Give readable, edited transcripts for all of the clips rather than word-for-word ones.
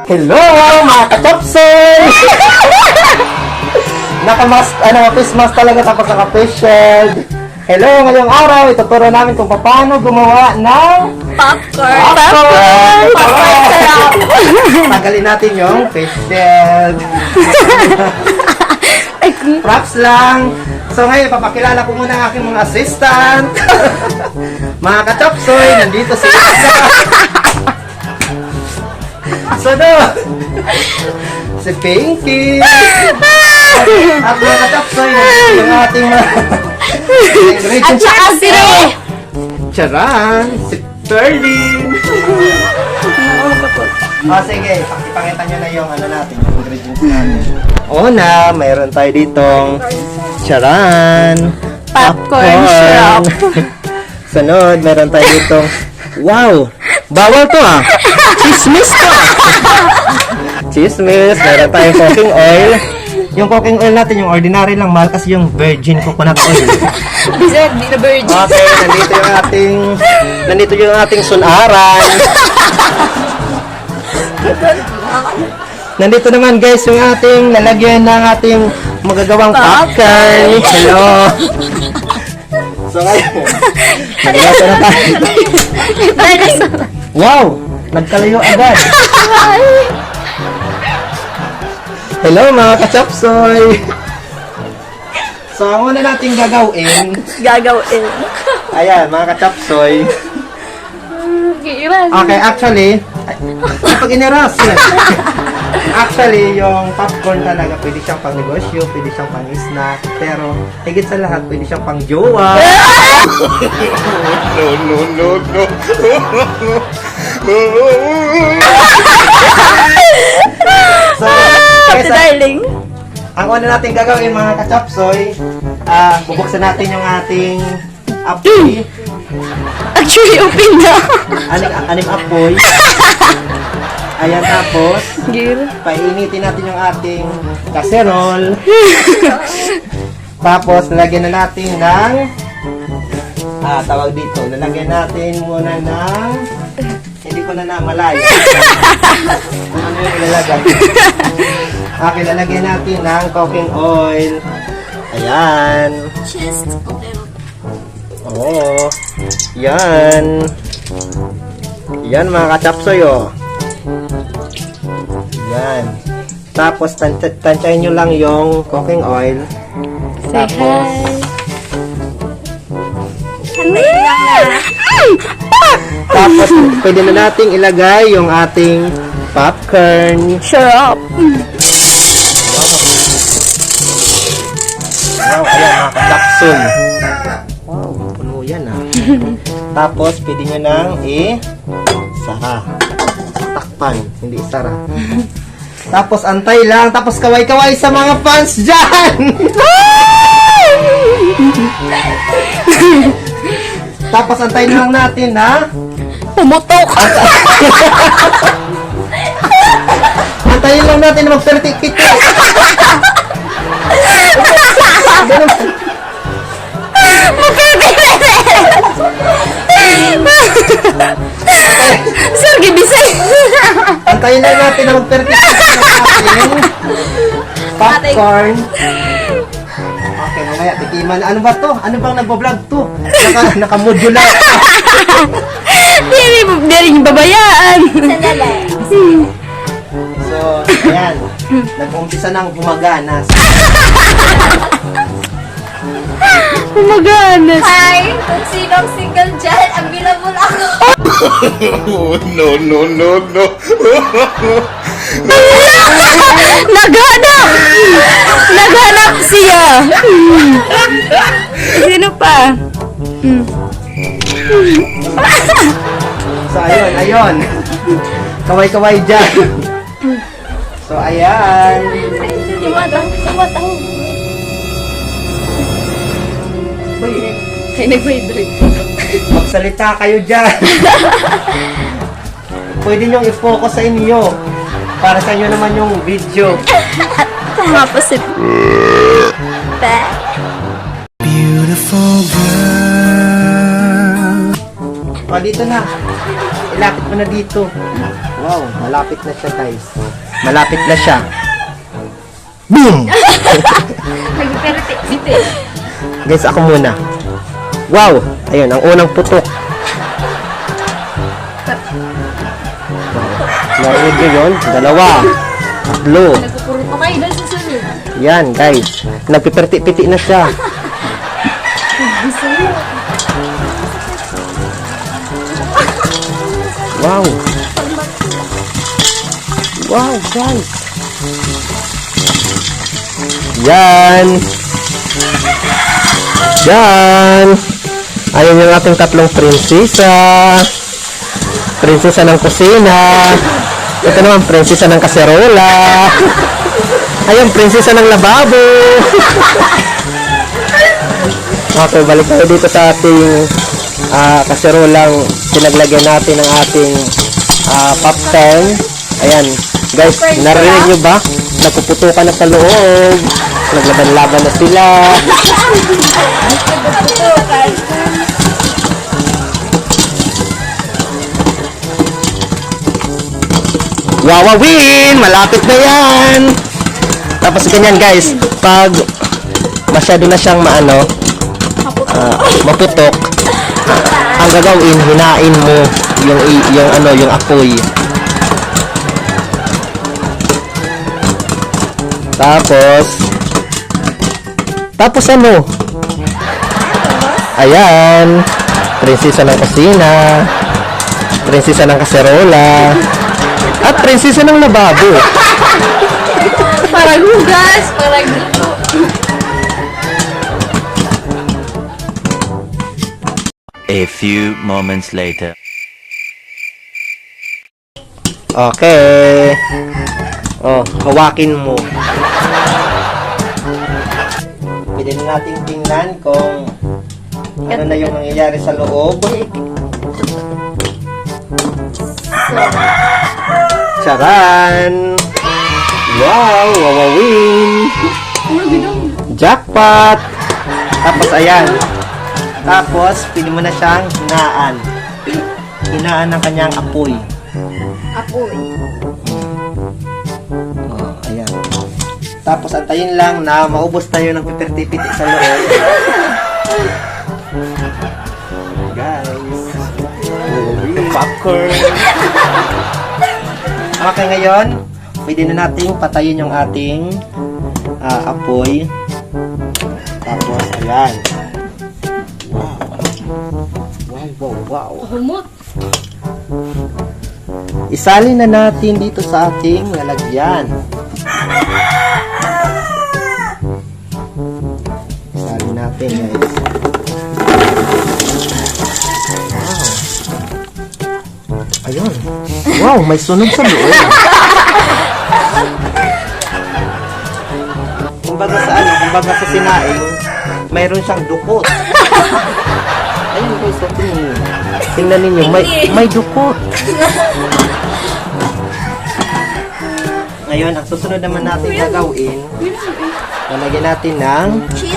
Hello mga ka-chopsoy! Face mask talaga tapos naka-face shield. Hello, ngayong araw ituturo namin kung paano gumawa ng Popcorn! Sarap! Tanggalin natin yung face shield. Props lang. So ngayon, papakilala ko muna ang aking mga assistant. Mga ka-chopsoy, nandito si Isa. Sunod! Si Pinky! At mga ka-chopsoy, nandito yung ating mga At saka si Ray! Charan! Si Perlin! Sige, ipakita nyo na yung natin, yung ingredients natin. Una, mayroon tayo ditong charan! Popcorn syrup! Sunod, meron tayo ditong wow! Bawal to Chismis to Chismis, meron tayong cooking oil. Yung cooking oil natin, yung ordinary lang, mahal kasi yung virgin coconut oil. Bisag, di na virgin. Okay, nandito yung ating sunaran. Nandito naman guys yung ating lalagyan ng ating magagawang popcorn. Hello. So ngayon, nandito na tayo. Wow, nagkalayo agad. Hello mga ka-chopsoy. So ang una natin gagawin, ayan mga ka-chopsoy. Okay, actually, pag iniras actually, yung popcorn talaga, pwede siyang pang negosyo, pwede siyang pang snack, pero higit sa lahat, pwede siyang pang jowa. No. So, Darling. ang una natin gagawin mga ka-chopsoy, bubuksan natin yung ating apoy. Actually, open na. Anim apoy. Ayan, tapos, Gil. painitin natin yung ating kaserol. Tapos, lalagyan na natin ng, tawag dito, lalagyan natin muna ng, hindi ko na namalaya. Kung ano yung ilalagay. Okay, lalagyan natin ng cooking oil. Ayan. Oo. Yan. Yan mga ka-chopsoy, Yan. Tapos, tansyahin nyo lang yung cooking oil. Tapos, tapos, pwede na nating ilagay yung ating popcorn. Syrup. Wow, ayan mga ka-chopsoy. Wow, puno yan Tapos, pwede nyo nang sara. Takpan, hindi isara. Tapos, antay lang. Tapos, kaway-kaway sa mga fans dyan! Tapos, antay lang natin Pumutok. antayin lang natin na mag-30 Sir, gibisay. Antayin lang natin na mag-30 ng ating popcorn. Okay, mamaya, tikiman. Ano ba to? Ano bang nagbablog to? Naka-modular. Hindi rin babayaan. So, ayan. Nag-umpisa nang gumagana. Gumaganas. Hi! Kung sinong single dyan, available ako. No. Naghanap! Naghanap siya. Sino pa? So, ayun. Kaway-kaway dyan. So, ayan. Tumatang. Ay, nag-vibrate. Magsalita kayo dyan. Pwede nyong i-focus sa inyo. Para sa inyo naman yung video. Tama pa si... Beautiful girl. O, dito na. Ilapit mo na dito. Wow, malapit na siya guys. Malapit na siya. Boom! Nagpiriti-piti. Guys, ako muna. Wow! Ayun, ang unang putok. Narinig nyo yun? Dalawa. Tatlo. Nagpupuro pa kayo doon sa sunod. Yan, guys. Nagpipirti-piti na siya. Wow! Wow, guys! Yan! Yan! Ayun yung ating tatlong prinsesa. Prinsesa ng kusina. Ito naman, prinsesa ng kaserola. Ayun, prinsesa ng lababo. Okay, balik tayo dito sa ating kaserolang pinaglagyan natin ng ating popcorn. Ayan, guys, narinig nyo ba? Napuputukan na sa loob. Naglaban-laban na sila. Wawawin! Malapit na yan! Tapos ganyan guys, pag masyado na siyang maputok, ang gagawin, hinain mo yung apoy. Tapos ano? Ayan, prinsesa ng kusina, prinsesa ng kaserola, at prinsesa ng lababo. Parang hugas, parang luto. A few moments later. Okay. Oh, hawakin mo. Pwede na natin tingnan kung ano na yung nangyayari sa loob. Charan! Wow! Wawawin! Jackpot! Tapos ayan. Tapos, pili mo na siyang hinaan. Hinaan ng kanyang apoy. Apoy. Oh, ayan. Tapos, antayin lang na maubos tayo ng pipirti-piti sa loob. Guys. Popcorn. Okay, ngayon, pwede na nating patayin yung ating apoy. Tapos, ayan. Wow. Humot. Isali na natin dito sa ating lalagyan. Isali natin, guys. Wow. Ayun. Wow, may sunog sa loob. Kumbaga sa sinaing, mayroon siyang dukot. Ayun guys, tingnan ninyo, may dukot. Ngayon, ang susunod naman natin gagawin, lalagyan natin ng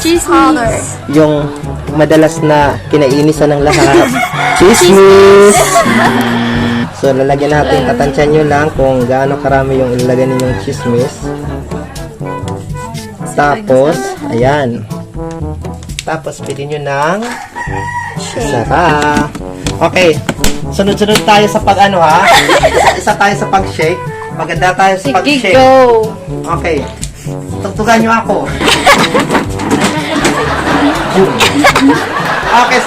Cheese powder. yung madalas na kinainisan ng lahat, chismis. So, lalagyan natin, tatansyan nyo lang kung gaano karami yung ilalagay ninyong chismis. Tapos, ayan. Tapos, pili nyo ng sara. Okay. Sunod-sunod tayo sa Isa tayo sa pag-shake. Maganda tayo sa pag-shake. Go! Okay. Tugtugan nyo ako. Okay.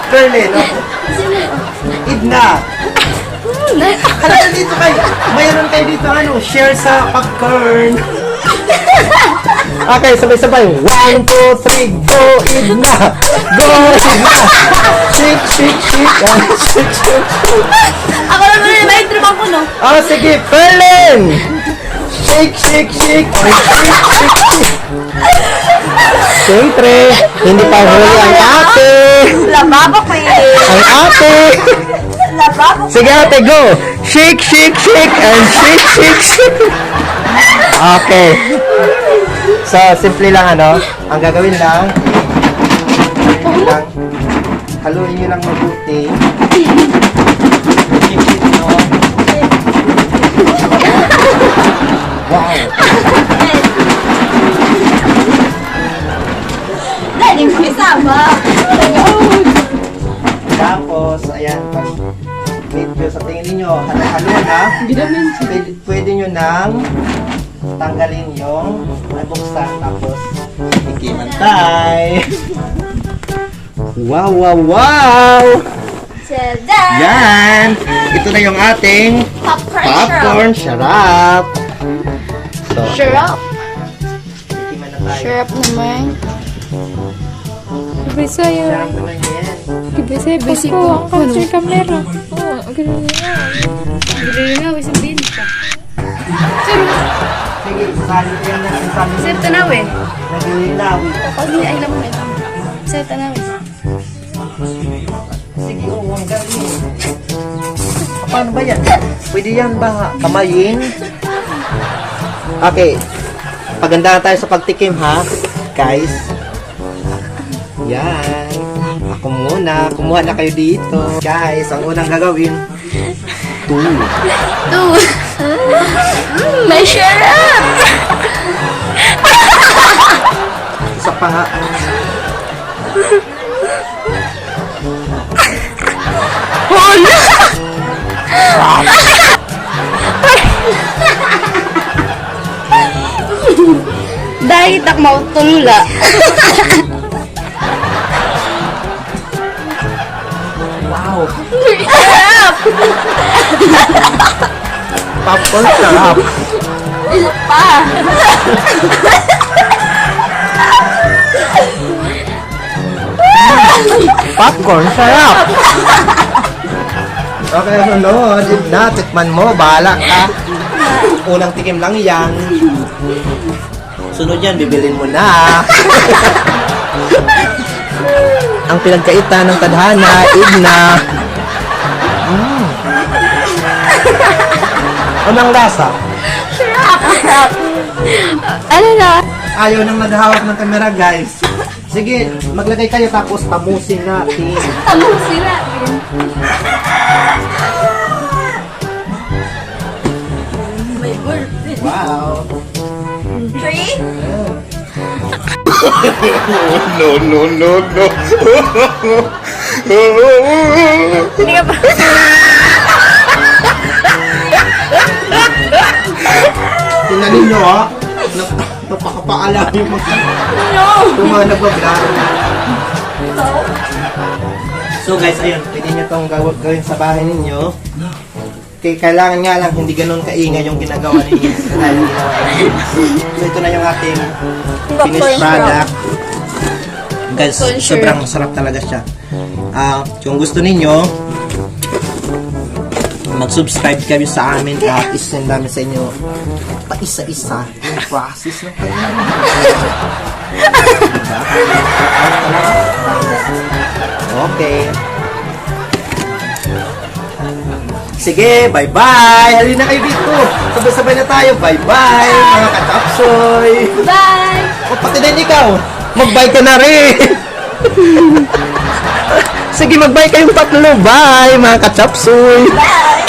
Berlin. Idna. Halika dito kayo. Mayroon kayo dito share sa popcorn. Okay, sabay-sabay. 1, 2, 3, go, Idna! Go, Idna! Shake, shake, shake. Shake, shake, shake. Ako naman yung may trip ako, no? Oh, sige, Berlin! Shake, shake, shake. Shake, shake, shake. Siyempre, hindi pa huli ang ate. Lababo ko eh. Ang ate. Lababo. Sige ate, go! Shake, shake, shake, and shake, shake, shake. Okay. So, simple lang ang gagawin lang, haluin nyo lang mabuti. halo-halo na. Pwede nyo nang tanggalin yung buksan tapos tikiman tayo. Wow, wow, wow! Tada! Yan! Ito na yung ating popcorn syrup. So, Syrup. tikiman na tayo. Syrup naman. Bisaya. Syrup naman yan. Bisaya. Bisaya ko. Ang country camera. Oo, ganun nga. Ganun nga, wisang binta. Sige, sali ko yan na sali. Sir, tanawin. Nag-ilawi. Pag ay lang mo, ay lang mo. Sir, tanawin. Sige, oo, ang galing. Paano ba yan? Pwede yan ba kamayin? Okay. Pagandahan tayo sa pagtikim, ha? Guys. Yan. Ako muna. Kumuha na kayo dito. Guys, ang unang gagawin. May syrup! Isa pa nga. Dahil tak mau tula. Wow. Syrup! Popcorn sarap. Pa! Popcorn sarap. Okay, sunod. Na, tikman mo. Bahala ka. Unang tikim lang yan. Sunod yan, bibilin mo na. Ang pinagkaitan ng tadhana, igna. Anong lasa? Ano na? Ayaw nang naghahawak ng kamera, guys. Sige, maglagay kayo tapos tamusin natin. Ano sila? Wow. 3? Hindi ka ba? Tingnan ninyo, ha? Napakapaalam yung mga nagbablog. So guys, ayun, pwede nyo itong gawin sa bahay ninyo. Kaya kailangan nga lang hindi ganun kaingay yung ginagawa ninyo. Dahil yung ginawa ninyo. So ito na yung ating finished product. Guys, sobrang sarap talaga siya. Kung gusto ninyo, mag-subscribe kayo sa amin at isend namin sa inyo pa isa-isa yung process ng kanya. Okay. Sige, bye-bye! Halina kayo dito! Sabay-sabay na tayo! Bye-bye! Mga katapsoy! Bye! O, pati din ikaw! Mag-bye ka na rin! Sige, mag-bye kayong tatlo! Bye! Mga katapsoy! Bye!